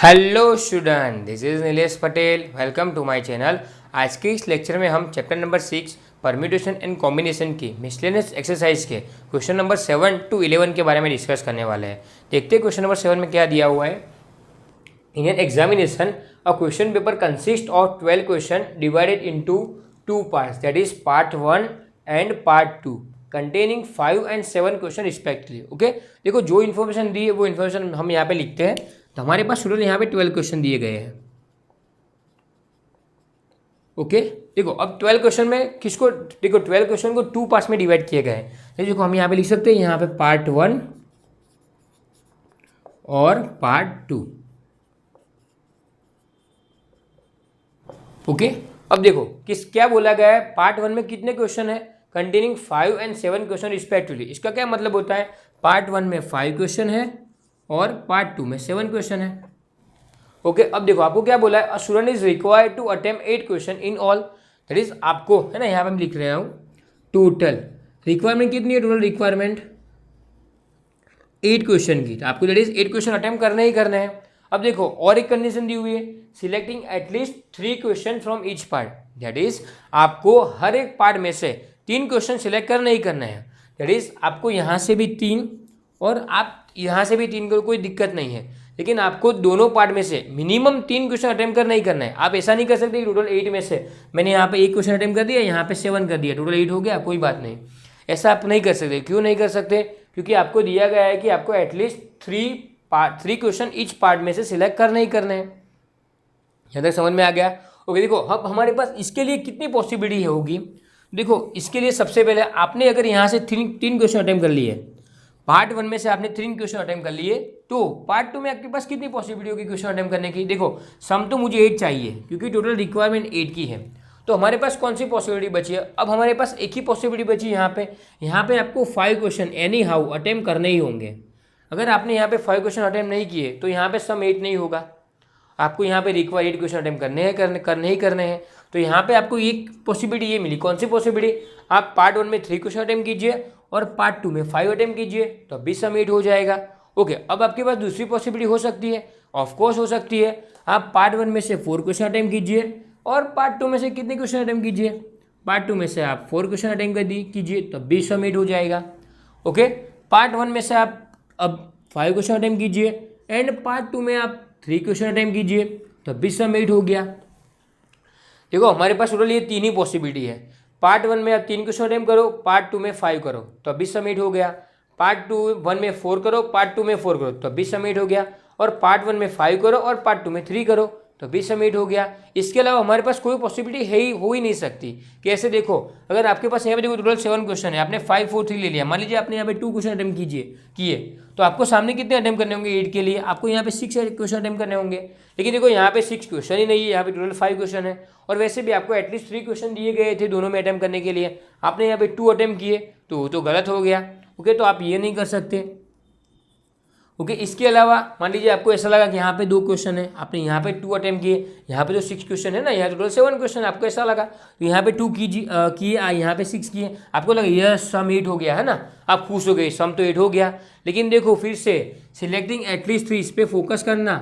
Hello student, this is Nilesh Patel. Welcome to my channel. आज के इस लेक्चर में हम chapter number 6 permutation and combination की मिसलेनियस एक्सरसाइज के क्वेश्चन नंबर 7 to 11 के बारे में डिस्कस करने वाले हैं। देखते हैं क्वेश्चन नंबर 7 में क्या दिया हुआ है। In an examination a question paper consist of 12 question divided into 2 parts, that is part 1 and part 2 containing 5 and 7 question respectively. Okay, देखो जो इन्फॉर्मेशन दी है वो इन्फॉर्मेशन हम यहाँ पे लिखते हैं। तो हमारे पास स्टूडेंट यहाँ पे 12 क्वेश्चन दिए गए हैं। ओके, देखो अब 12 क्वेश्चन में किसको, देखो 12 क्वेश्चन को 2 पार्ट्स में डिवाइड किए गए हैं। देखो हम यहाँ पे लिख सकते हैं, यहाँ पे पार्ट 1 और पार्ट 2। ओके, अब देखो क्या बोला गया है। पार्ट 1 में कितने क्वेश्चन है, कंटेनिंग 5 and 7 क्वेश्चन रिस्पेक्टिवली। इसका क्या मतलब होता है, पार्ट 1 में 5 क्वेश्चन है और पार्ट 2 में 7 क्वेश्चन है। ओके, अब देखो आपको क्या बोला है, a student is required to attempt 8 question in all, that is आपको है ना, यहाँ पे मैं लिख रहा हूँ टोटल रिक्वायरमेंट कितनी है, टोटल रिक्वायरमेंट 8 क्वेश्चन की। तो आपको दैट इज 8 क्वेश्चन अटेम्प्ट करने ही करने हैं। अब देखो और एक कंडीशन दी हुई है, selecting at least 3 question from each part, that is आपको हर एक पार्ट में से 3 क्वेश्चन सिलेक्ट करने ही करने हैं। दैट इज आपको यहाँ से भी 3 और आप यहाँ से भी 3 को कोई दिक्कत नहीं है, लेकिन आपको दोनों पार्ट में से मिनिमम 3 क्वेश्चन अटेम्प्ट करना ही करना है। आप ऐसा नहीं कर सकते कि टोटल 8 में से मैंने यहाँ पे 1 क्वेश्चन अटेम्प्ट कर दिया, यहाँ पे 7 कर दिया, टोटल 8 हो गया, कोई बात नहीं। ऐसा आप नहीं कर सकते। क्यों नहीं कर सकते, क्योंकि आपको दिया गया है कि आपको एटलीस्ट 3 क्वेश्चन ईच पार्ट में से सिलेक्ट करने ही करने हैं। यहाँ तक समझ में आ गया। ओके, देखो अब हमारे पास इसके लिए कितनी पॉसिबिलिटी होगी। देखो इसके लिए सबसे पहले आपने अगर यहाँ से 3 क्वेश्चन अटेम्प्ट कर लिए, पार्ट 1 में से आपने 3 क्वेश्चन अटेम्प्ट कर लिए, तो पार्ट 2 में आपके पास कितनी पॉसिबिलिटी होगी क्वेश्चन अटेम्प्ट करने की। देखो सम तो मुझे 8 चाहिए क्योंकि टोटल रिक्वायरमेंट 8 की है। तो हमारे पास कौन सी पॉसिबिलिटी बची है, अब हमारे पास एक ही पॉसिबिलिटी बची यहाँ पे आपको 5 क्वेश्चन एनी हाउ अटेम्प्ट करने ही होंगे। अगर आपने यहाँ पे 5 क्वेश्चन अटेम्प्ट नहीं किए तो यहाँ पे सम 8 नहीं होगा। आपको यहाँ पे रिक्वायर 8 क्वेश्चन अटेम्प्ट करने ही करने हैं। तो यहाँ पे आपको एक पॉसिबिलिटी ये मिली, कौन सी पॉसिबिलिटी, आप पार्ट 1 में 3 क्वेश्चन अटेम्प्ट कीजिए और पार्ट 2 में 5 अटेम्प्ट कीजिए, तो अभी सम 8 हो जाएगा। ओके, अब आपके पास दूसरी पॉसिबिलिटी हो सकती है, ऑफकोर्स हो सकती है, आप पार्ट 1 में से 4 क्वेश्चन अटेम्प्ट कीजिए और पार्ट 2 में से कितने क्वेश्चन अटेम्प्ट कीजिए, पार्ट 2 में से आप 4 क्वेश्चन अटेम्प्ट कीजिए, तो अभी सम 8 हो जाएगा। ओके, पार्ट 1 में से आप अब 5 क्वेश्चन अटेम्प्ट कीजिए एंड पार्ट 2 में आप 3 क्वेश्चन अटेम्प्ट कीजिए, तो अभी सम 8 हो गया। देखो हमारे पास टोटल ये 3 ही पॉसिबिलिटी है। पार्ट 1 में आप 3 क्वेश्चन अटेम्प्ट करो, पार्ट 2 में 5 करो, तो अभी सम 8 हो गया। पार्ट 1 में 4 करो, पार्ट 2 में 4 करो, तो अभी सम 8 हो गया। और पार्ट 1 में 5 करो और पार्ट 2 में 3 करो, तो अभी सम 8 हो गया। इसके अलावा हमारे पास कोई पॉसिबिलिटी हो ही नहीं सकती। कैसे, देखो अगर आपके पास यहाँ पे देखो टोटल 7 क्वेश्चन है, आपने 5 4 3 ले लिया, मान लीजिए आपने यहाँ पे 2 क्वेश्चन अटेम्प्ट किए, तो आपको सामने कितने अटेम्प्ट करने होंगे 8 के लिए, आपको यहाँ पे 6 क्वेश्चन अटेम्प्ट करने होंगे। लेकिन देखो यहाँ पे 6 क्वेश्चन ही नहीं है, यहाँ पे टोटल 5 क्वेश्चन है और वैसे भी आपको एटलीस्ट 3 क्वेश्चन दिए गए थे दोनों में अटेम्प्ट करने के लिए, आपने यहाँ पे 2 अटेम्प्ट किए, तो गलत हो गया। ओके, तो आप ये नहीं कर सकते। ओके, इसके अलावा मान लीजिए आपको ऐसा लगा कि यहाँ पे 2 क्वेश्चन है, आपने यहाँ पे 2 अटेम्प्ट किए, यहाँ पे जो 6 क्वेश्चन है ना, यहाँ टोटल 7 क्वेश्चन है, आपको ऐसा लगा तो यहाँ पे 2 किए, यहाँ पे 6 किए, आपको लगा यह सम 8 हो गया है ना, आप खुश हो गए, सम तो 8 हो गया। लेकिन देखो फिर से सिलेक्टिंग एटलीस्ट 3, इस पर फोकस करना,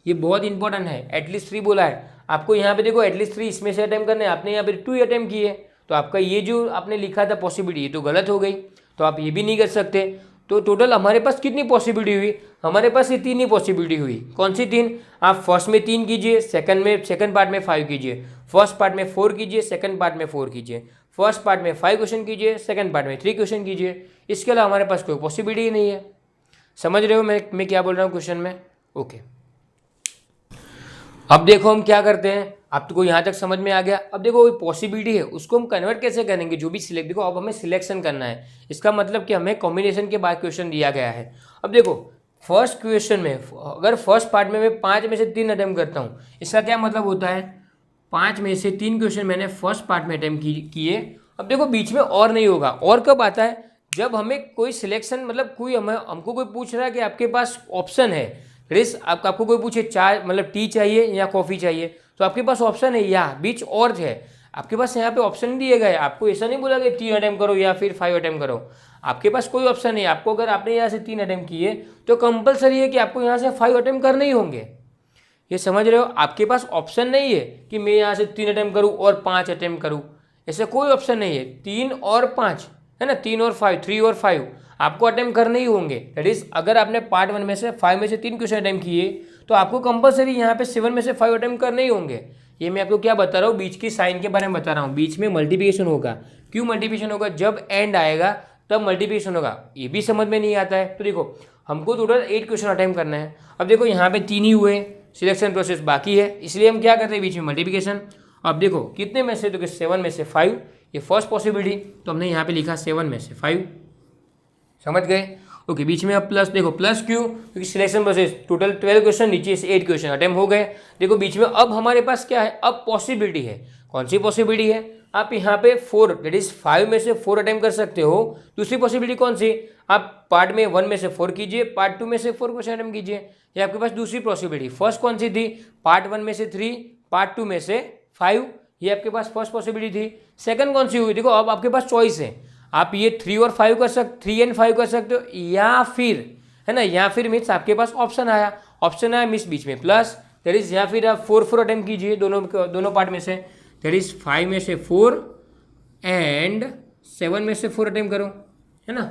ये बहुत इंपॉर्टेंट है। एटलीस्ट 3 बोला है आपको, यहाँ पे देखो एटलीस्ट 3 इसमें से अटेम्प्ट करने, आपने यहाँ पे 2 अटेम्प्ट किए, तो आपका ये जो आपने लिखा था पॉसिबिलिटी ये तो गलत हो गई, तो आप ये भी नहीं कर सकते। तो टोटल हमारे पास कितनी पॉसिबिलिटी हुई, हमारे पास ये 3 ही पॉसिबिलिटी हुई। कौन सी 3, आप फर्स्ट में 3 कीजिए, सेकंड पार्ट में 5 कीजिए, फर्स्ट पार्ट में 4 कीजिए, सेकंड पार्ट में 4 कीजिए, फर्स्ट पार्ट में 5 क्वेश्चन कीजिए, सेकंड पार्ट में 3 क्वेश्चन कीजिए। इसके अलावा हमारे पास कोई पॉसिबिलिटी ही नहीं है। समझ रहे हो मैं क्या बोल रहा हूँ क्वेश्चन में। ओके, अब देखो हम क्या करते हैं, आपको यहाँ तक समझ में आ गया। अब देखो कोई पॉसिबिलिटी है उसको हम कन्वर्ट कैसे करेंगे, जो भी सिलेक्ट, देखो अब हमें सिलेक्शन करना है, इसका मतलब कि हमें कॉम्बिनेशन के बाद क्वेश्चन दिया गया है। अब देखो फर्स्ट क्वेश्चन में अगर फर्स्ट पार्ट में मैं 5 में से 3 अटेम्प्ट करता हूँ, इसका क्या मतलब होता है, 5 में से 3 क्वेश्चन मैंने फर्स्ट पार्ट में अटेम्प्ट किए। अब देखो बीच में और नहीं होगा, और कब आता है, जब हमें कोई सिलेक्शन, मतलब कोई हमको कोई पूछ रहा है कि आपके पास ऑप्शन है, आपको कोई पूछे चाय मतलब टी चाहिए या कॉफ़ी चाहिए, तो आपके पास ऑप्शन है या बीच और है, आपके पास यहाँ पे ऑप्शन नहीं दिए गए। आपको ऐसा नहीं बोला कि 3 अटेम्प्ट करो या फिर 5 अटेम्प्ट करो, आपके पास कोई ऑप्शन नहीं। आपको अगर आपने यहाँ से 3 अटेम्प्ट किए तो कंपलसरी है कि आपको यहाँ से 5 अटेम्प्ट करने ही होंगे। ये समझ रहे हो, आपके पास ऑप्शन नहीं है कि मैं यहाँ से 3 अटेम्प्ट करूँ और 5 अटेम्प्ट करूँ, ऐसा कोई ऑप्शन नहीं है। 3 और 5 है ना, 3 और 5, 3 और 5 आपको अटेम्प्ट करने ही होंगे। दैट इज अगर आपने पार्ट 1 में से 5 में से 3 क्वेश्चन अटेम्प्ट किए तो आपको कंपलसरी यहाँ पे 7 में से 5 अटेम्प्ट करने ही होंगे। ये मैं आपको क्या बता रहा हूँ, बीच की साइन के बारे में बता रहा हूँ। बीच में मल्टीप्लिकेशन होगा, क्यों मल्टीप्लिकेशन होगा, जब एंड आएगा तब मल्टीप्लिकेशन होगा। ये भी समझ में नहीं आता है। तो देखो हमको टोटल 8 क्वेश्चन अटेम्प्ट करना है। अब देखो यहाँ पे 3 ही हुए, सिलेक्शन प्रोसेस बाकी है, इसलिए हम क्या करते हैं बीच में मल्टीप्लिकेशन। अब देखो कितने में से, तो 7 में से 5, ये फर्स्ट पॉसिबिलिटी, तो हमने यहाँ पे लिखा 7 में से 5। समझ गए? ओके, बीच में अब प्लस, देखो प्लस क्यों, क्योंकि सिलेक्शन प्रोसेस टोटल 12 क्वेश्चन, नीचे से 8 क्वेश्चन अटेम्प्ट हो गए। देखो बीच में अब हमारे पास क्या है, अब पॉसिबिलिटी है। कौन सी पॉसिबिलिटी है, आप यहाँ पे 4 दैट इज 5 में से 4 अटेम्प्ट कर सकते हो। दूसरी पॉसिबिलिटी कौन सी, आप पार्ट में 1 में से 4 कीजिए, पार्ट 2 में से 4 क्वेश्चन अटेम्प्ट कीजिए। ये आपके पास दूसरी पॉसिबिलिटी। फर्स्ट कौन सी थी, पार्ट 1 में से 3, पार्ट 2 में से 5, ये आपके पास फर्स्ट पॉसिबिलिटी थी। सेकंड कौन सी हुई, देखो अब आपके पास चॉइस है, आप ये 3 और 5 कर सकते, 3 एंड 5 कर सकते हो, या फिर है ना, या फिर मीन्स आपके पास ऑप्शन आया मीन्स बीच में प्लस, दैट इज या फिर आप 4 अटेम्प्ट कीजिए दोनों पार्ट में से, दैट इज 5 में से 4 एंड 7 में से 4 अटेम्प्ट करो, है ना,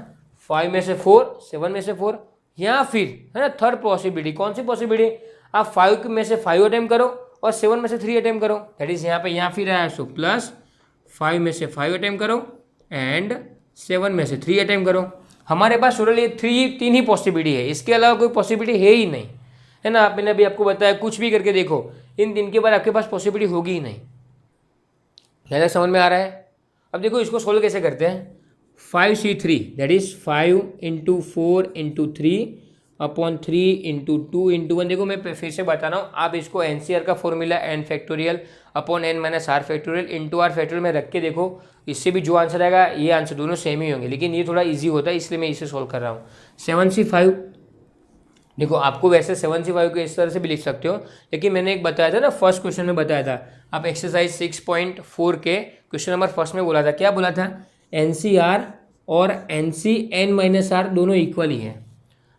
5 में से 4, 7 में से 4, या फिर है ना थर्ड पॉसिबिलिटी। कौन सी पॉसिबिलिटी, आप 5 में से 5 अटेम्प्ट करो और 7 में से 3 अटेम्प्ट करो, दैट इज यहाँ पे या फिर आया सो प्लस 5 में से 5 अटेम्प्ट करो एंड 7 में से 3 अटेम्प्ट करो। हमारे पास टोटल ये 3 ही पॉसिबिलिटी है, इसके अलावा कोई पॉसिबिलिटी है ही नहीं, है ना। मैंने अभी आपको बताया, कुछ भी करके देखो, इन 3 के बाद आपके पास पॉसिबिलिटी होगी ही नहीं। क्या समझ में आ रहा है? अब देखो इसको सोल्व कैसे करते हैं। 5C3 that is 5 into 4 into 3 upon 3 into 2 into 1। देखो मैं फिर से बता रहा हूँ, आप इसको NCR का formula n factorial upon n minus r factorial into r factorial में रख के देखो, इससे भी जो आंसर आएगा ये आंसर दोनों सेम ही होंगे, लेकिन ये थोड़ा इजी होता है इसलिए मैं इसे सोल्व कर रहा हूँ। 7C5, देखो आपको वैसे 7C5 को इस तरह से भी लिख सकते हो, लेकिन मैंने एक बताया था ना, फर्स्ट क्वेश्चन में बताया था, आप एक्सरसाइज 6.4 के क्वेश्चन नंबर फर्स्ट में बोला था, क्या बोला था, NCR और NCn माइनस आर दोनों इक्वल ही है।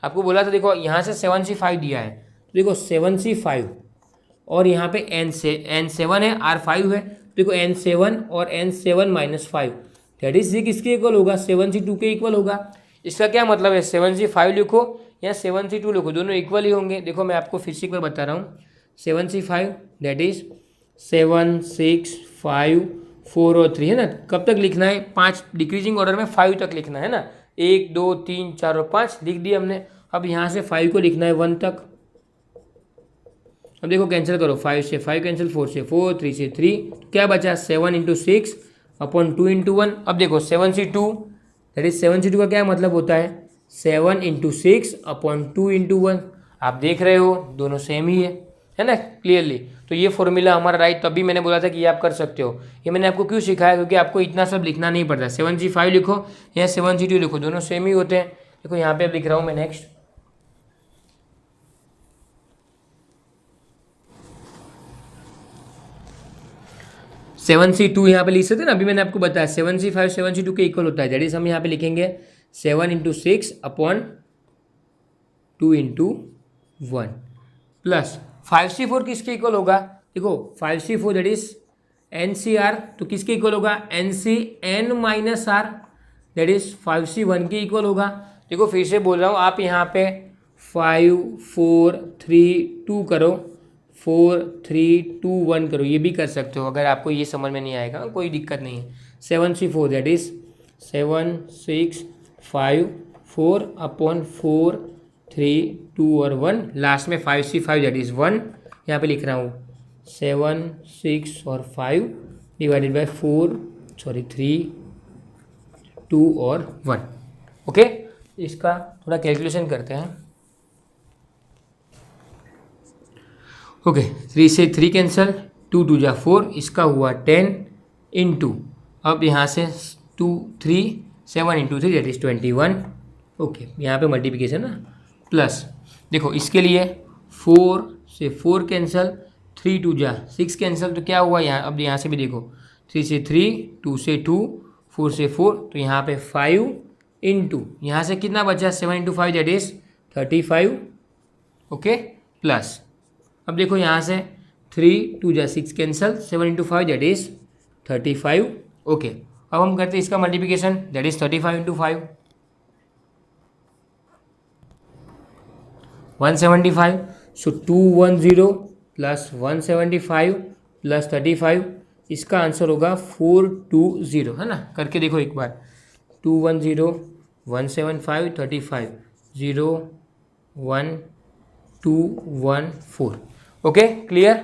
आपको बोला था, देखो यहाँ से 7C5 दिया है, तो देखो 7C5 और यहाँ पे N7 है, R5 है, देखो N7 और N7 माइनस 5 दैट इज किसके इक्वल होगा, 7C2 के इक्वल होगा। इसका क्या मतलब है, 7C5 लिखो या 7C2 लिखो, दोनों इक्वल ही होंगे। देखो मैं आपको फिर से एक बार बता रहा हूँ, 7C5 दैट इज 7, 6, 5, 4 और 3, है ना। कब तक लिखना है, 5 डिक्रीजिंग ऑर्डर में 5 तक लिखना है ना, 1, 2, 3, 4 और 5 लिख दिया हमने। अब यहाँ से 5 को लिखना है 1 तक। अब देखो कैंसिल करो, 5 से 5 कैंसिल, 4 से 4, 3 से 3, तो क्या बचा, 7 इंटू 6 अपॉन 2 इंटू 1। अब देखो 7C2 दैट इज 7C2 का क्या मतलब होता है, 7 इंटू 6 अपॉन 2 इंटू 1। आप देख रहे हो दोनों सेम ही है ना क्लियरली। तो ये फॉर्मूला हमारा राइट, तभी मैंने बोला था कि ये आप कर सकते हो। ये मैंने आपको क्यों सिखाया, क्योंकि आपको इतना सब लिखना नहीं पड़ता। 7C5 लिखो या 7C2 लिखो, दोनों सेम ही होते हैं। देखो यहाँ पे अब लिख रहा हूँ मैं नेक्स्ट, सेवन सी टू यहाँ पे लिख सकते हैं ना, अभी मैंने आपको बताया 7C5 7C2 के इक्वल होता है। दैट इज हम यहाँ पे लिखेंगे 7 into 6 upon 2 into 1 plus 5C4 किसके इक्वल होगा, देखो 5C4 दैट इज NCR, तो किसके इक्वल होगा, NCn minus r that is 5C1 के इक्वल होगा। देखो फिर से बोल रहा हूँ, आप यहाँ पे 5, 4, 3, 2 करो, 4, 3, 2, 1 करो, ये भी कर सकते हो। अगर आपको ये समझ में नहीं आएगा कोई दिक्कत नहीं है। 7C4 दैट इज 7, 6, 5, 4 अपॉन 4, 3, 2 और 1, लास्ट में 5C5 दैट इज 1। यहाँ पे लिख रहा हूँ 7, 6 और 5 डिवाइडेड बाय 3, 2 और 1। ओके, इसका थोड़ा कैलकुलेशन करते हैं। ओके, 3 से 3 कैंसिल, 2 2 जा 4, इसका हुआ 10 इंटू, अब यहाँ से 2, 3, 7 इंटू 3 दैट इज 21। ओके, यहाँ पे मल्टीप्लिकेशन ना, प्लस देखो इसके लिए 4 से 4 कैंसिल, 3 2 जा 6 कैंसिल, तो क्या हुआ यहाँ, अब यहाँ से भी देखो 3 से 3, 2 से 2, 4 से 4, तो यहाँ पे 5 इंटू, यहाँ से कितना बचा, 7 into 5 that is 35। Okay, plus अब देखो यहाँ से 3 2 जा 6 cancel, 7 into 5 that is 35। Okay, अब हम करते हैं इसका multiplication, that is 35 into 5 175। So 210 plus 175 plus 35, इसका आंसर होगा 420, है ना। करके देखो एक बार, 210 175 35 0 1 2 1 4। Okay, clear.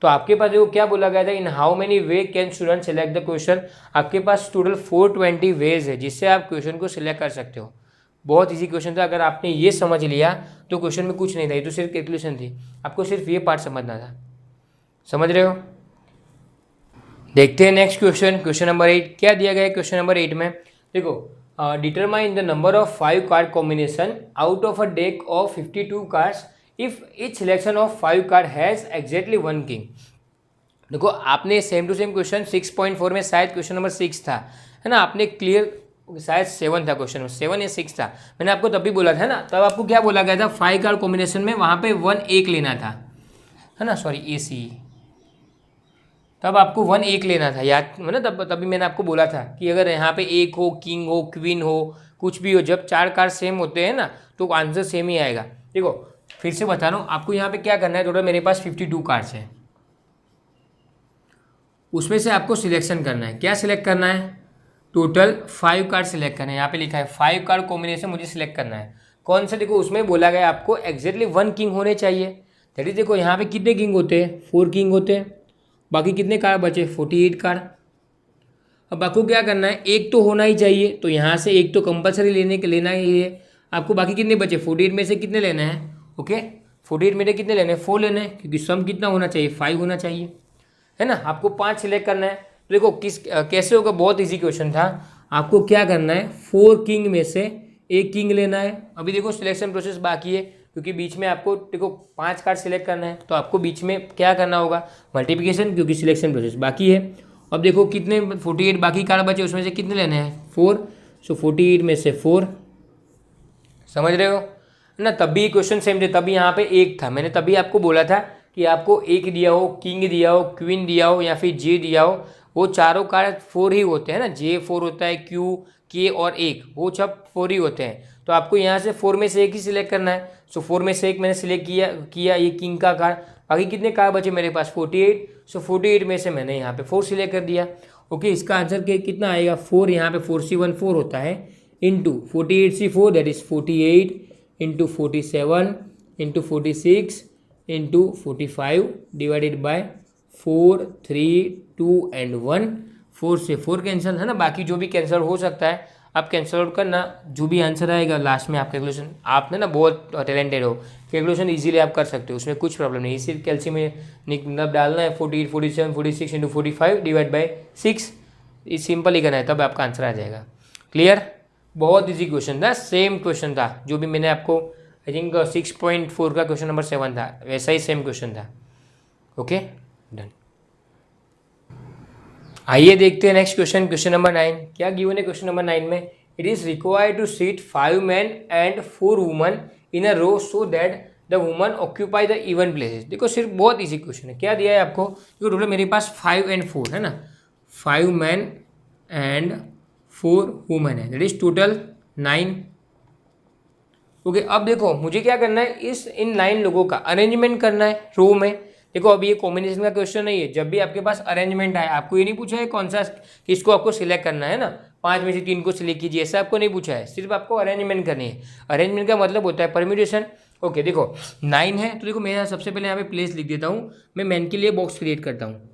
तो आपके पास देखो क्या बोला गया था, इन how many way can student select the question. आपके पास टोटल 420 वेज है जिससे आप क्वेश्चन को सिलेक्ट कर सकते हो। बहुत इजी क्वेश्चन था, अगर आपने ये समझ लिया तो क्वेश्चन में कुछ नहीं था, ये तो सिर्फ कैलकुलेशन थी, आपको सिर्फ ये पार्ट समझना था। समझ रहे हो। देखते हैं नेक्स्ट क्वेश्चन, क्वेश्चन नंबर 8 क्या दिया गया है। क्वेश्चन नंबर 8 में देखो, determine the number of 5 card combination out of a deck of 52 cards if each selection of 5 card has exactly 1 king. देखो आपने सेम टू सेम क्वेश्चन 6.4 में शायद क्वेश्चन नंबर 6 था, है ना। आपने क्लियर, शायद 7 था क्वेश्चन, 7 या 6 था, मैंने आपको तब भी बोला था ना। तब आपको क्या बोला गया था, 5 कार्ड कॉम्बिनेशन में वहाँ पे 1 1 लेना था, है ना। सॉरी AC, तब आपको 1 1 लेना था, याद है ना। तभी मैंने आपको बोला था कि अगर यहाँ पे 1 हो, किंग हो, क्वीन हो, कुछ भी हो, जब 4 कार्ड सेम होते हैं ना तो आंसर सेम ही आएगा। देखो फिर से बता रहा हूँ आपको, यहाँ पे क्या करना है, टोटल मेरे पास 52 कार्ड्स हैं, उसमें से आपको सिलेक्शन करना है। क्या सिलेक्ट करना है, टोटल 5 कार्ड सिलेक्ट करना है। यहाँ पे लिखा है 5 कार्ड कॉम्बिनेशन मुझे सिलेक्ट करना है। कौन सा, देखो उसमें बोला गया आपको एग्जैक्टली 1 किंग होने चाहिए। दैट इज, देखो यहाँ पे कितने किंग होते हैं, 4 किंग होते हैं, बाकी कितने कार्ड बचे, 48 कार्ड। अब आपको क्या करना है, एक तो होना ही चाहिए, तो यहाँ से एक तो कंपलसरी लेना ही है आपको। बाकी कितने बचे, 48 में से कितने लेने हैं, ओके 48 में से कितने लेने हैं, 4 लेने हैं, क्योंकि सम कितना होना चाहिए, 5 होना चाहिए, है ना। आपको 5 सिलेक्ट करना है। तो देखो कैसे होगा, बहुत ईजी क्वेश्चन था। आपको क्या करना है, 4 किंग में से एक किंग लेना है। अभी देखो सिलेक्शन प्रोसेस बाकी है, क्योंकि बीच में आपको देखो 5 कार्ड सिलेक्ट करना है, तो आपको बीच में क्या करना होगा, मल्टीप्लिकेशन, क्योंकि सिलेक्शन प्रोसेस बाकी है। अब देखो कितने 48 बाकी कार्ड बचे, उसमें से कितने लेने हैं, 4। सो 48 में से 4, समझ रहे हो ना। तभी क्वेश्चन सेम थे, तभी यहाँ पे 1 था, मैंने तभी आपको बोला था कि आपको 1 दिया हो, किंग दिया हो, क्वीन दिया हो या फिर जे दिया हो, वो चारों कार्ड 4 ही होते हैं ना। जे 4 होता है, क्यू, के और 1, वो सब 4 ही होते हैं। तो आपको यहाँ से 4 में से एक ही सिलेक्ट करना है। सो 4 में से एक मैंने सिलेक्ट किया ये किंग का कार्ड। बाकी कितने कार्ड बचे मेरे पास, 48। सो 48 में से मैंने यहाँ पे 4 सिलेक्ट कर दिया। ओके, इसका आंसर कितना आएगा, 4। यहाँ पे 4C1 4 होता है, into 48C4 that is 48 into 47 into 46 into 45 divided by 4 3 2 and 1। 4 से 4 कैंसिल, है ना। बाकी जो भी कैंसिल हो सकता है आप कैंसिल आउट करना, जो भी आंसर आएगा लास्ट में आप कैलकुलेशन, आपने ना बहुत टैलेंटेड हो, कैलकुलेशन इजीली आप कर सकते हो, उसमें कुछ प्रॉब्लम नहीं। सिर्फ कैल्शियम में मतलब डालना है 48 47 46 इंटू 45 डिवाइड बाई 6, इस सिंपल ही करना है, तब आपका आंसर आ जाएगा। क्लियर, बहुत ईजी क्वेश्चन था, सेम क्वेश्चन था जो भी मैंने आपको आई थिंक 6.4 का क्वेश्चन नंबर 7 था, वैसा ही सेम क्वेश्चन था। Okay done. आइए देखते हैं नेक्स्ट क्वेश्चन, क्वेश्चन नंबर 9 क्या गिवन है। क्वेश्चन नंबर 9 में it is required to seat 5 men and 4 women in a row so that the woman occupy the even places. देखो सिर्फ बहुत ईजी क्वेश्चन है। क्या दिया है आपको, देखो टोटल मेरे पास 5 and 4 है ना, 5 men एंड 4 women है, दैट इज टोटल 9। ओके, अब देखो मुझे क्या करना है, इन 9 लोगों का अरेंजमेंट करना है रो में। देखो अभी ये कॉम्बिनेशन का क्वेश्चन नहीं है, जब भी आपके पास अरेंजमेंट आए आपको ये नहीं पूछा है कौन सा किसको आपको सिलेक्ट करना है ना, 5 में से 3 को सिलेक्ट कीजिए, ऐसा आपको नहीं पूछा है, सिर्फ आपको अरेंजमेंट करनी है। अरेंजमेंट का मतलब होता है परम्यूटेशन। ओके देखो 9 है, तो देखो मैं यहाँ सबसे पहले यहाँ पे प्लेस लिख देता हूँ। मैं मैन के लिए बॉक्स क्रिएट करता हूँ।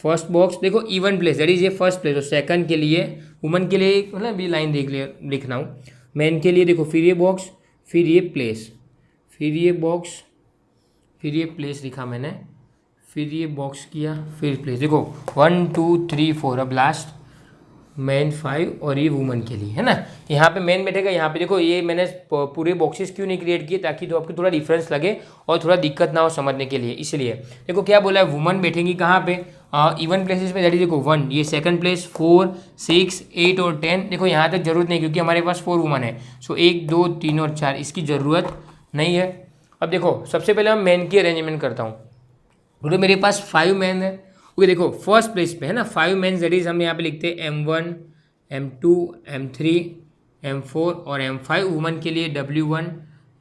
फर्स्ट बॉक्स देखो इवन प्लेस, दैट इज ये फर्स्ट प्लेस, और सेकंड के लिए वुमन के लिए मतलब ये लाइन लिखना हूँ। मैन के लिए देखो फिर ये बॉक्स, फिर ये प्लेस, फिर ये बॉक्स, फिर ये प्लेस लिखा मैंने, फिर ये बॉक्स किया, फिर प्लेस। देखो 1 2 3 4, अब लास्ट मैन 5 और ये वुमन के लिए, है ना। यहाँ पे मैन बैठेगा, यहाँ पे देखो ये मैंने पूरे बॉक्सेस क्यों नहीं क्रिएट किए, ताकि तो आपको थोड़ा डिफरेंस लगे और थोड़ा दिक्कत ना हो समझने के लिए, इसलिए। देखो क्या बोला है, वुमन बैठेंगी कहाँ पे, इवन प्लेसेस में, दैट इज देखो 1 ये सेकंड प्लेस, 4 6 8 और 10। देखो यहाँ तक जरूरत नहीं क्योंकि हमारे पास 4 वुमन है, सो 1 2 3 और 4 इसकी ज़रूरत नहीं है। अब देखो सबसे पहले मैं मैन की अरेंजमेंट करता हूँ। टोटल मेरे पास 5 मैन है। ओके देखो फर्स्ट प्लेस पे है ना 5 मैन, दैट इज हम यहाँ पे लिखते हैं M1, M2, M3, M4 और M5। वुमन के लिए W1,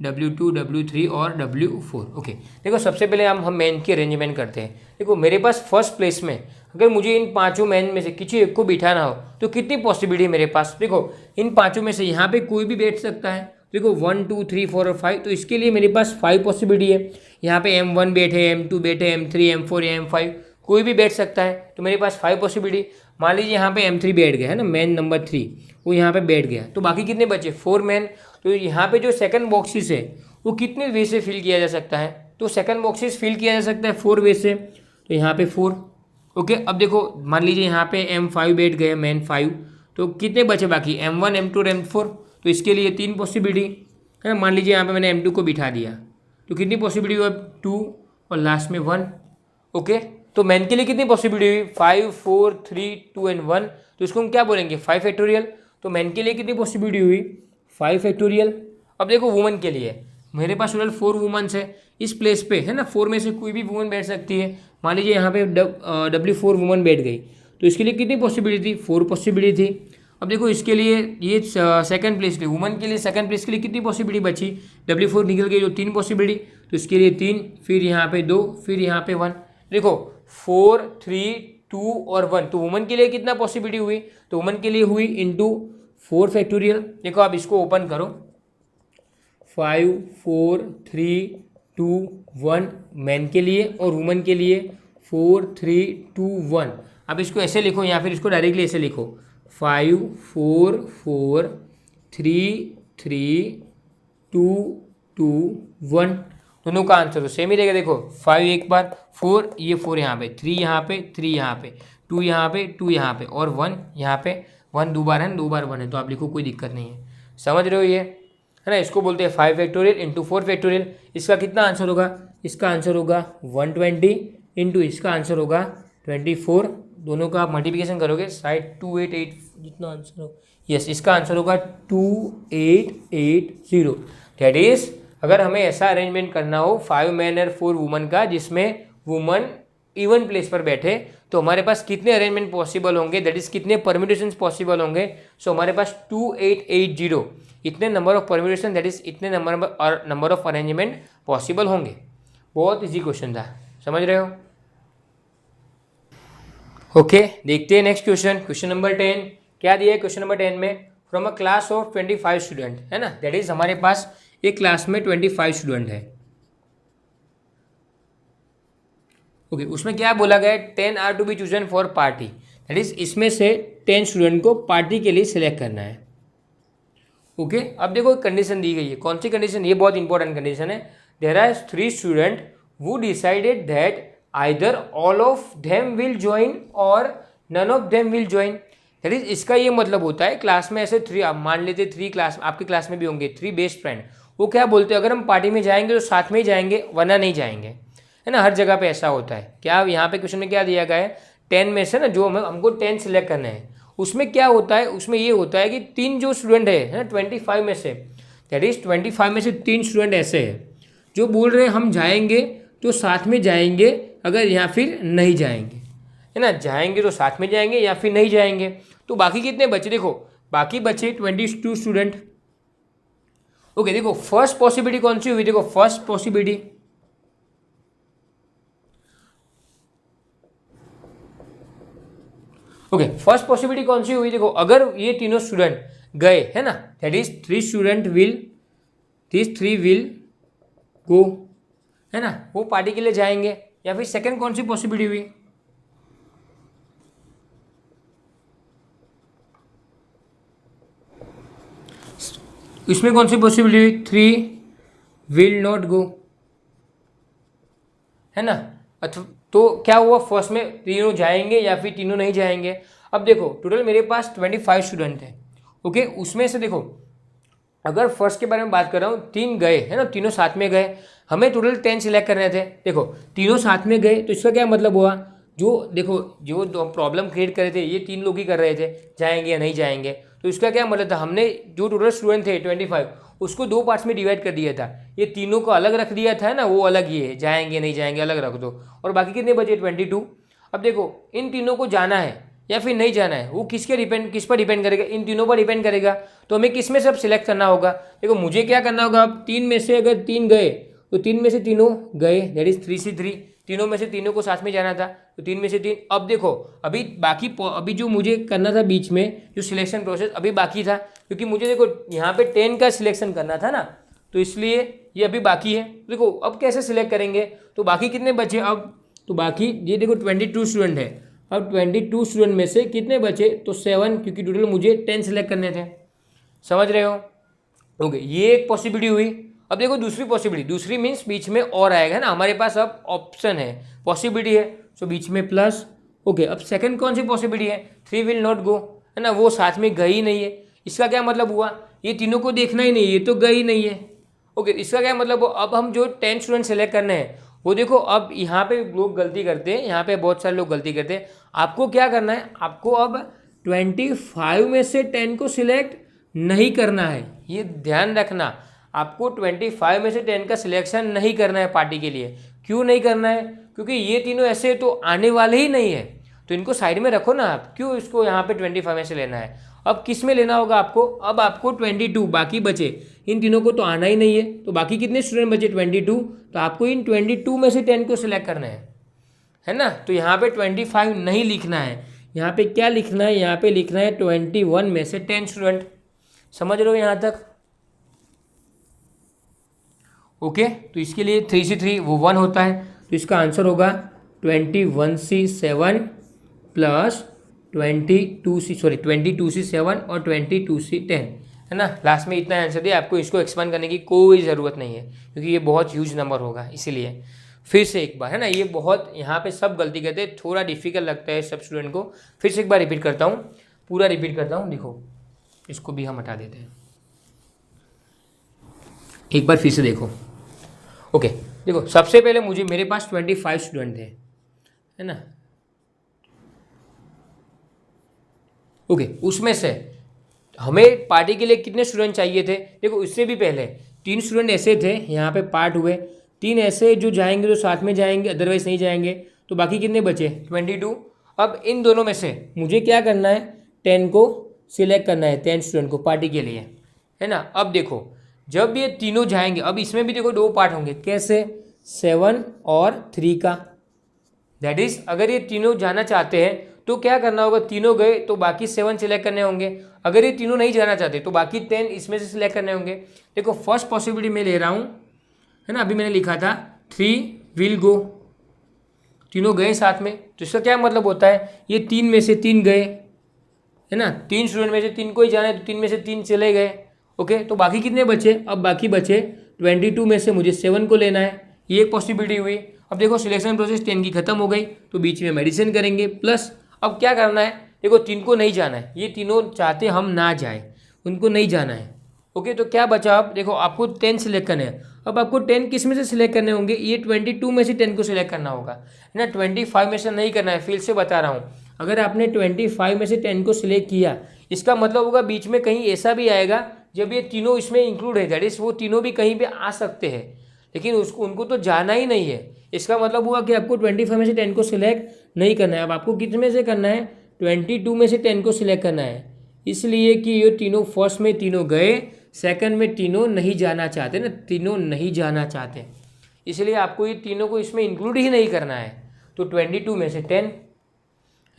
W2, W3 और W4। ओके देखो सबसे पहले हम मैन की अरेंजमेंट करते हैं। देखो मेरे पास फर्स्ट प्लेस में अगर मुझे इन पांचों मैन में से किसी एक को बिठाना हो तो कितनी पॉसिबिलिटी है मेरे पास। देखो इन पांचों में से यहाँ पे कोई भी बैठ सकता है। देखो 1, 2, 3, 4 और 5, तो इसके लिए मेरे पास 5 पॉसिबिलिटी है। यहाँ पे M1 बैठे, M2 बैठे, M3, M4 या M5 कोई भी बैठ सकता है, तो मेरे पास 5 पॉसिबिलिटी। मान लीजिए यहाँ पे M3 बैठ गया है ना, मैन नंबर 3 वो यहाँ पे बैठ गया, तो बाकी कितने बचे 4 मैन। तो यहाँ पे जो सेकंड बॉक्सेस है वो कितने वे से फिल किया जा सकता है, तो सेकंड बॉक्सेस फिल किया जा सकता है 4 वे से, तो यहाँ पे 4। ओके अब देखो मान लीजिए यहाँ पे M5 बैठ गए, मैन 5, तो कितने बचे बाकी M1, M2 और M4, तो इसके लिए 3 पॉसिबिलिटी है ना। मान लीजिए यहाँ पे मैंने M2 को बिठा दिया, तो कितनी पॉसिबिलिटी हुआ 2 और लास्ट में 1। ओके तो मैन के लिए कितनी पॉसिबिलिटी हुई 5, 4, 3, 2 एंड 1, तो इसको हम क्या बोलेंगे 5 फैक्टोरियल। तो मैन के लिए कितनी पॉसिबिलिटी हुई 5 फैक्टोरियल। अब देखो वुमन के लिए मेरे पास टोटल 4 वुमन्स है इस प्लेस पे है ना, 4 में से कोई भी वुमन बैठ सकती है। मान लीजिए यहाँ पे W4 वुमन बैठ गई, तो इसके लिए कितनी पॉसिबिलिटी थी 4 पॉसिबिलिटी थी। अब देखो इसके लिए ये सेकंड प्लेस पे वुमन के लिए सेकंड प्लेस के लिए कितनी पॉसिबिलिटी बची, W4 निकल गई जो 3 पॉसिबिलिटी, तो इसके लिए 3, फिर यहाँ पे 2, फिर यहाँ पे 1। देखो 4, 3, 2 और 1, तो वुमन के लिए कितना पॉसिबिलिटी हुई, तो वुमन के लिए हुई इंटू 4 फैक्टोरियल। देखो आप इसको ओपन करो 5, 4, 3, 2, 1 मैन के लिए और वुमन के लिए 4, 3, 2, 1। आप इसको ऐसे लिखो या फिर इसको डायरेक्टली ऐसे लिखो 5, 4, 4, 3, 3, 2, 2, 1। दोनों का आंसर तो सेम ही रहेगा। देखो 5 एक बार, 4 ये 4 यहाँ पे, 3 यहाँ पे, 3 यहाँ पे, 2 यहाँ पे, 2 यहाँ पे और 1 यहाँ पे। 1 2 बार है, 2 बार 1 है, तो आप लिखो कोई दिक्कत नहीं है। समझ रहे हो ये है ना, इसको बोलते हैं 5 फैक्टोरियल इंटू 4 फैक्टोरियल। इसका कितना आंसर होगा, इसका आंसर होगा 120 इंटू इसका आंसर होगा 24। दोनों का आप मल्टीप्लिकेशन करोगे साइड 288 जितना आंसर हो, यस इसका आंसर होगा 2880। दैट इज अगर हमें ऐसा अरेंजमेंट करना हो 5 मैन और 4 वुमन का जिसमें वुमन इवन प्लेस पर बैठे, तो हमारे पास कितने अरेंजमेंट पॉसिबल होंगे, दैट इज कितने परम्यूटेशंस पॉसिबल होंगे। सो हमारे पास 2880 इतने number of permutation, that is इतने नंबर ऑफ अरेंजमेंट पॉसिबल होंगे। बहुत इजी क्वेश्चन था, समझ रहे हो। ओके देखते हैं नेक्स्ट क्वेश्चन। क्वेश्चन नंबर 10 क्या दिया है क्वेश्चन नंबर 10 में, from a class of 25 student है ना, दैट इज हमारे पास एक क्लास में 25 स्टूडेंट है। ओके उसमें क्या बोला गया है 10 are to be chosen for party, that is इसमें से 10 स्टूडेंट को पार्टी के लिए सिलेक्ट करना है। ओके अब देखो कंडीशन दी गई है, कौन सी कंडीशन, ये बहुत इंपॉर्टेंट कंडीशन है। There are 3 student who decided that either all of them will join or none of them will join। That is इसका ये मतलब होता है क्लास में ऐसे 3, आप मान लेते 3 क्लास आपके क्लास में भी होंगे 3 बेस्ट फ्रेंड, वो क्या बोलते हैं अगर हम पार्टी में जाएंगे तो साथ में ही जाएंगे वरना नहीं जाएंगे, है ना। हर जगह पे ऐसा होता है। क्या यहाँ पे क्वेश्चन में क्या दिया गया है 10 में से ना, जो हमको 10 सिलेक्ट करना है, उसमें क्या होता है, उसमें ये होता है कि 3 जो स्टूडेंट है ना 25 में से, दैट इज 25 में से 3 स्टूडेंट ऐसे हैं जो बोल रहे हैं हम जाएंगे तो साथ में जाएंगे, अगर या फिर नहीं जाएंगे, है ना, जाएंगे तो साथ में जाएंगे या फिर नहीं जाएंगे। तो बाकी कितने बचे, देखो बाकी बचे 22 स्टूडेंट। ओके देखो फर्स्ट पॉसिबिलिटी कौन सी हुई, देखो first possibility okay first possibility कौन सी हुई, देखो अगर ये तीनों स्टूडेंट गए है ना, दैट इज 3 विल गो, है ना, वो पार्टी के लिए जाएंगे। या फिर सेकंड कौन सी पॉसिबिलिटी हुई, इसमें कौन सी पॉसिबिलिटी हुई 3 विल नॉट गो, है ना। तो क्या हुआ फर्स्ट में तीनों जाएंगे या फिर तीनों नहीं जाएंगे। अब देखो टोटल मेरे पास 25 स्टूडेंट हैं। ओके उसमें से देखो अगर फर्स्ट के बारे में बात कर रहा हूँ 3 गए है ना, तीनों साथ में गए, हमें टोटल 10 सिलेक्ट करने थे। देखो तीनों साथ में गए तो इसका क्या मतलब हुआ, जो देखो जो प्रॉब्लम क्रिएट कर रहे थे ये 3 लोग ही कर रहे थे, जाएंगे या नहीं जाएंगे। तो इसका क्या मतलब था, हमने जो टोटल स्टूडेंट थे 25 उसको 2 पार्ट्स में डिवाइड कर दिया था। ये तीनों को अलग रख दिया था ना, वो अलग ही है, जाएंगे नहीं जाएंगे अलग रख दो। और बाकी कितने बचे 22। अब देखो इन तीनों को जाना है या फिर नहीं जाना है, वो किस पर डिपेंड करेगा, इन तीनों पर डिपेंड करेगा। तो हमें किस में से अब सिलेक्ट करना होगा। देखो मुझे क्या करना होगा, अब 3 में से अगर 3 गए तो 3 में से तीनों गए, दैट इज 3 से 3, तीनों में से तीनों को साथ में जाना था, तो 3 में से 3। अब देखो अभी जो मुझे करना था बीच में जो सिलेक्शन प्रोसेस अभी बाकी था, क्योंकि मुझे देखो यहाँ पे 10 का सिलेक्शन करना था ना, तो इसलिए ये अभी बाकी है। देखो अब कैसे सिलेक्ट करेंगे, तो बाकी कितने बचे अब, तो बाकी ये देखो 22 स्टूडेंट है। अब 22 स्टूडेंट में से कितने बचे, तो 7, क्योंकि टोटल मुझे 10 सिलेक्ट करने थे। समझ रहे हो। ओके, ये एक पॉसिबिलिटी हुई। अब देखो दूसरी पॉसिबिलिटी, दूसरी मीन्स बीच में और आएगा ना, हमारे पास अब ऑप्शन है, पॉसिबिलिटी है, सो बीच में प्लस। ओके, अब सेकंड कौन सी पॉसिबिलिटी है, 3 विल नॉट गो, है ना, वो साथ में गई ही नहीं है। इसका क्या मतलब हुआ, ये तीनों को देखना ही नहीं, ये तो गई नहीं है। ओके, इसका क्या मतलब हुआ, अब हम जो 10 स्टूडेंट सेलेक्ट करने हैं, वो देखो अब यहाँ पे लोग गलती करते हैं, यहाँ पे बहुत सारे लोग गलती करते हैं। आपको क्या करना है, आपको अब 25 में से 10 को सिलेक्ट नहीं करना है, ये ध्यान रखना। आपको 25 में से 10 का सिलेक्शन नहीं करना है पार्टी के लिए। क्यों नहीं करना है, क्योंकि ये तीनों ऐसे तो आने वाले ही नहीं है, तो इनको साइड में रखो ना आप, क्यों इसको यहाँ पे 25 में से लेना है। अब किस में लेना होगा आपको, अब आपको 22 बाकी बचे, इन तीनों को तो आना ही नहीं है, तो बाकी कितने स्टूडेंट बचे 22, तो आपको इन 22 में से 10 को सिलेक्ट करना है ना। तो यहाँ पे 25 नहीं लिखना है, यहाँ पे क्या लिखना है, यहाँ पे लिखना है 21 में से 10 स्टूडेंट। समझ रहे हो यहाँ तक। ओके, तो इसके लिए 3 से 3 वो 1 होता है, तो इसका आंसर होगा 21C7 प्लस 22C7 और 22C10, है ना। लास्ट में इतना आंसर दिया, आपको इसको एक्सपांड करने की कोई ज़रूरत नहीं है, क्योंकि ये बहुत ह्यूज नंबर होगा। इसीलिए फिर से एक बार, है ना, ये बहुत यहाँ पे सब गलती करते हैं, थोड़ा डिफिकल्ट लगता है सब स्टूडेंट को। फिर से एक बार रिपीट करता हूँ, पूरा रिपीट करता हूँ। देखो इसको भी हम हटा देते हैं, एक बार फिर से देखो। ओके, देखो सबसे पहले मेरे पास 25 स्टूडेंट थे, है ना। ओके, उसमें से हमें पार्टी के लिए कितने स्टूडेंट चाहिए थे, देखो उससे भी पहले 3 स्टूडेंट ऐसे थे, यहाँ पे पार्ट हुए, 3 ऐसे जो जाएंगे, जो साथ में जाएंगे, अदरवाइज नहीं जाएंगे, तो बाकी कितने बचे 22। अब इन दोनों में से मुझे क्या करना है, 10 को सिलेक्ट करना है, 10 स्टूडेंट को पार्टी के लिए, है ना। अब देखो जब ये तीनों जाएंगे, अब इसमें भी देखो 2 पार्ट होंगे, कैसे, 7 और 3 का, दैट इज अगर ये तीनों जाना चाहते हैं तो क्या करना होगा, तीनों गए तो बाकी 7 सिलेक्ट करने होंगे, अगर ये तीनों नहीं जाना चाहते तो बाकी 10 इसमें से सिलेक्ट करने होंगे। देखो फर्स्ट पॉसिबिलिटी मैं ले रहा हूँ, है ना, अभी मैंने लिखा था 3 विल गो, तीनों गए साथ में, तो इसका क्या मतलब होता है, ये 3 में से 3 गए, है ना, 3 स्टूडेंट में से 3 को ही जाना है, तो 3 में से 3 चले गए। ओके, तो बाकी कितने बचे, अब बाकी बचे 22 में से मुझे 7 को लेना है, ये एक पॉसिबिलिटी हुई। अब देखो सिलेक्शन प्रोसेस 10 की खत्म हो गई, तो बीच में मेडिसिन करेंगे प्लस। अब क्या करना है, देखो 3 को नहीं जाना है, ये तीनों चाहते हम ना जाए, उनको नहीं जाना है। ओके, तो क्या बचा, अब देखो आपको 10 सिलेक्ट करने हैं, अब आपको 10 किस में से सिलेक्ट करने होंगे, ये 22 में से 10 को सिलेक्ट करना होगा, है ना, 25 में से नहीं करना है। फिर से बता रहा हूँ, अगर आपने 25 में से 10 को सिलेक्ट किया, इसका मतलब होगा बीच में कहीं ऐसा भी आएगा जब ये तीनों इसमें इंक्लूड है, दैट इज वो तीनों भी कहीं पे आ सकते हैं, लेकिन उनको तो जाना ही नहीं है। इसका मतलब हुआ कि आपको 25 में से 10 को सिलेक्ट नहीं करना है, अब आपको कितने में से करना है, 22 में से 10 को सिलेक्ट करना है, इसलिए कि ये तीनों फर्स्ट में तीनों गए, सेकंड में तीनों नहीं जाना चाहते ना, तीनों नहीं जाना चाहते, इसलिए आपको ये तीनों को इसमें इंक्लूड ही नहीं करना है। तो 22 में से 10,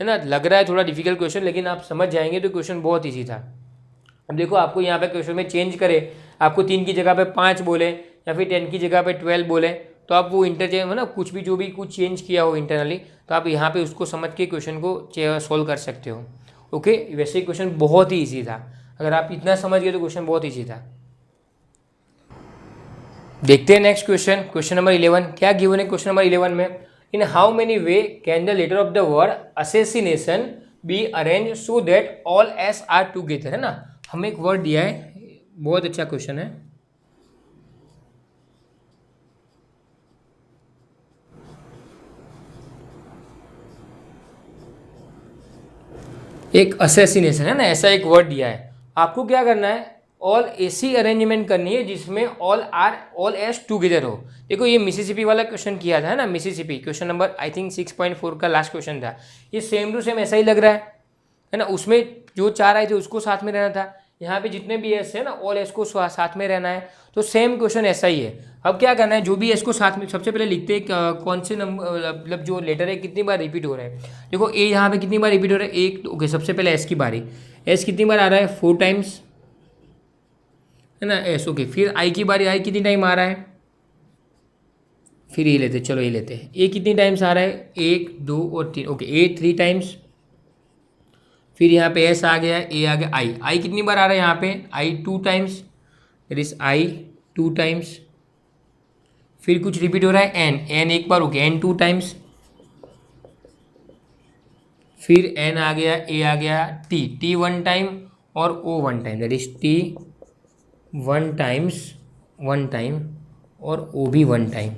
है ना। लग रहा है थोड़ा डिफिकल्ट क्वेश्चन, लेकिन आप समझ जाएंगे तो क्वेश्चन बहुत ईजी था। अब देखो आपको यहाँ पे क्वेश्चन में चेंज करे, आपको 3 की जगह पे 5 बोले या फिर 10 की जगह पे 12 बोले, तो आप वो इंटरचेंज, है ना, कुछ भी जो भी कुछ चेंज किया हो इंटरनली, तो आप यहाँ पे उसको समझ के क्वेश्चन को सोल्व कर सकते हो। ओके, वैसे क्वेश्चन बहुत ही ईजी था, अगर आप इतना समझ गए तो क्वेश्चन बहुत ईजी था। देखते हैं नेक्स्ट क्वेश्चन, क्वेश्चन नंबर 11। क्या गिवन है क्वेश्चन नंबर 11 में, in how many way can the letter of the word assassination be arrange so that all S are together, है ना। हमें एक वर्ड दिया है, बहुत अच्छा क्वेश्चन है। एक असेसिनेशन, है ना, ऐसा एक वर्ड दिया है, आपको क्या करना है, ऑल ऐसी अरेंजमेंट करनी है जिसमें ऑल एस टुगेदर हो। देखो ये मिसिसिपी वाला क्वेश्चन किया था ना, Mississippi question number I think 6.4 का लास्ट क्वेश्चन था। ये सेम टू सेम ऐसा ही लग रहा है ना। उसमें जो 4 आए थे उसको साथ में रहना था, यहाँ पे जितने भी एस है ना ऑल एस को साथ में रहना है। तो सेम क्वेश्चन ऐसा ही है। अब क्या करना है, जो भी एस को साथ में सबसे पहले लिखते हैं कौन से नंबर मतलब जो लेटर है कितनी बार रिपीट हो रहा है। देखो ए यहाँ पे कितनी बार रिपीट हो रहा है, एक। ओके, सबसे पहले एस की बारी। एस कितनी बार आ रहा है, 4 टाइम्स है ना एस। ओके, फिर आई की बारी। आई कितनी टाइम आ रहा है, फिर ये लेते, चलो ये लेते हैं। ए कितनी टाइम्स आ रहा है, 1 2 और 3। ओके, ए 3 टाइम्स। फिर यहाँ पे एस आ गया, ए आ गया। आई आई कितनी बार आ रहा है यहाँ पे, I 2 times, that is I 2 times. फिर कुछ रिपीट हो रहा है, एन एन एक बार। Okay, N 2 times. फिर एन आ गया, ए आ गया, टी टी 1 टाइम और O 1 time, that is T 1 times 1 time और ओ भी 1 टाइम।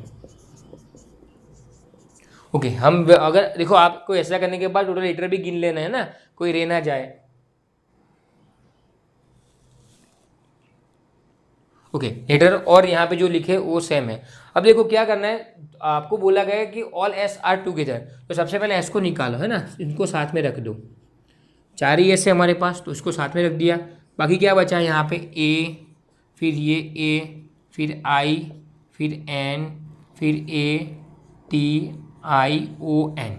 ओके, हम अगर देखो आपको ऐसा करने के बाद टोटल लेटर भी गिन लेना है ना, कोई रह ना जाए। ओके, लेटर और यहाँ पे जो लिखे वो सेम है। अब देखो क्या करना है, आपको बोला गया है कि ऑल एस आर टुगेदर। तो सबसे पहले एस को निकालो है ना, इनको साथ में रख दो। 4 ही एस है हमारे पास, तो इसको साथ में रख दिया। बाकी क्या बचा है यहाँ पे, ए, फिर ये ए, फिर आई, फिर एन, फिर ए, टी, आई, ओ, एन,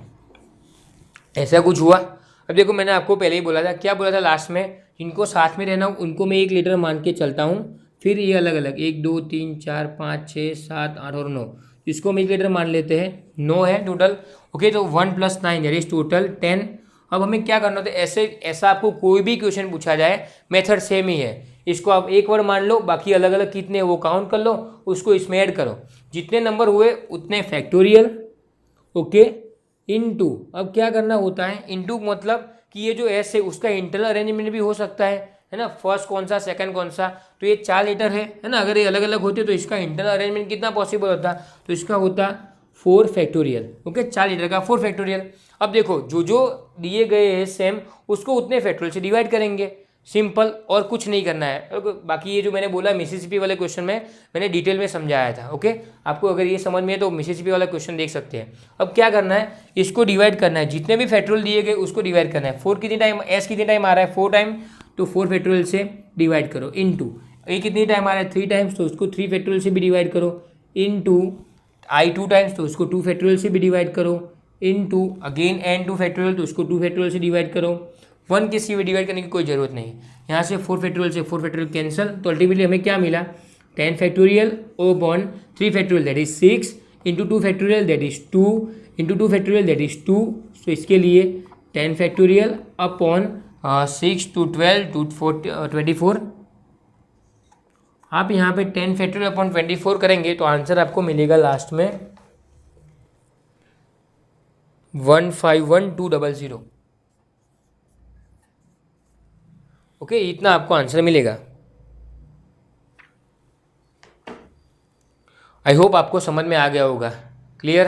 ऐसा कुछ हुआ। अब देखो मैंने आपको पहले ही बोला था, क्या बोला था लास्ट में, जिनको साथ में रहना उनको मैं एक लेटर मान के चलता हूँ। फिर ये अलग अलग 1 2 3 4 5 6 7 8 और 9, इसको हम एक लेटर मान लेते हैं। 9 है टोटल। ओके, तो 1 + 9 दैट इज टोटल 10। अब हमें क्या करना होता है, ऐसा आपको कोई भी क्वेश्चन पूछा जाए मेथड सेम ही है। इसको आप एक बार मान लो, बाकी अलग अलग कितने वो काउंट कर लो, उसको इसमें ऐड करो, जितने नंबर हुए उतने फैक्टोरियल। ओके, इनटू, अब क्या करना होता है, इनटू मतलब कि ये जो एस है उसका इंटरनल अरेंजमेंट भी हो सकता है ना, फर्स्ट कौन सा सेकंड कौन सा। तो ये 4 लेटर है ना, अगर ये अलग अलग होते तो इसका इंटरनल अरेंजमेंट कितना पॉसिबल होता, तो इसका होता 4 फैक्टोरियल। ओके, 4 लेटर का 4 फैक्टोरियल। अब देखो जो जो दिए गए हैं सेम, उसको उतने फैक्टोरियल से डिवाइड करेंगे, सिंपल, और कुछ नहीं करना है। बाकी ये जो मैंने बोला मिसिसिपी वाले क्वेश्चन में मैंने डिटेल में समझाया था। ओके, आपको अगर ये समझ में है तो मिसिसिपी वाला क्वेश्चन देख सकते हैं। अब क्या करना है, इसको डिवाइड करना है, जितने भी फैक्टोरियल दिए गए उसको डिवाइड करना है। 4 कितनी टाइम, एस कितनी टाइम आ रहा है, 4 टाइम, तो 4 फैक्टोरियल से डिवाइड करो। इनटू ए कितनी टाइम आ रहा है, 3 टाइम्स, तो उसको 3 फैक्टोरियल से भी डिवाइड करो। इनटू आई 2 टाइम्स, तो उसको 2 फैक्टोरियल से भी डिवाइड करो। इनटू अगेन एन 2 फैक्टोरियल, तो उसको 2 फैक्टोरियल से डिवाइड करो। 1 किसी भी डिवाइड करने की कोई ज़रूरत नहीं। यहाँ से 4 फैक्टोरियल से 4 फैक्टोरियल कैंसिल, तो अल्टीमेटली हमें क्या मिला, 10 factorial upon 3 factorial that is 6 into 2 factorial that is 2 into 2 factorial that is 2। तो इसके लिए 10 फैक्टोरियल अपॉन 6 to 12 to 24। आप यहाँ पे 10 फैक्टोरियल अपॉन 24 करेंगे तो आंसर आपको मिलेगा लास्ट में 151200। ओके, इतना आपको आंसर मिलेगा। आई होप आपको समझ में आ गया होगा। क्लियर।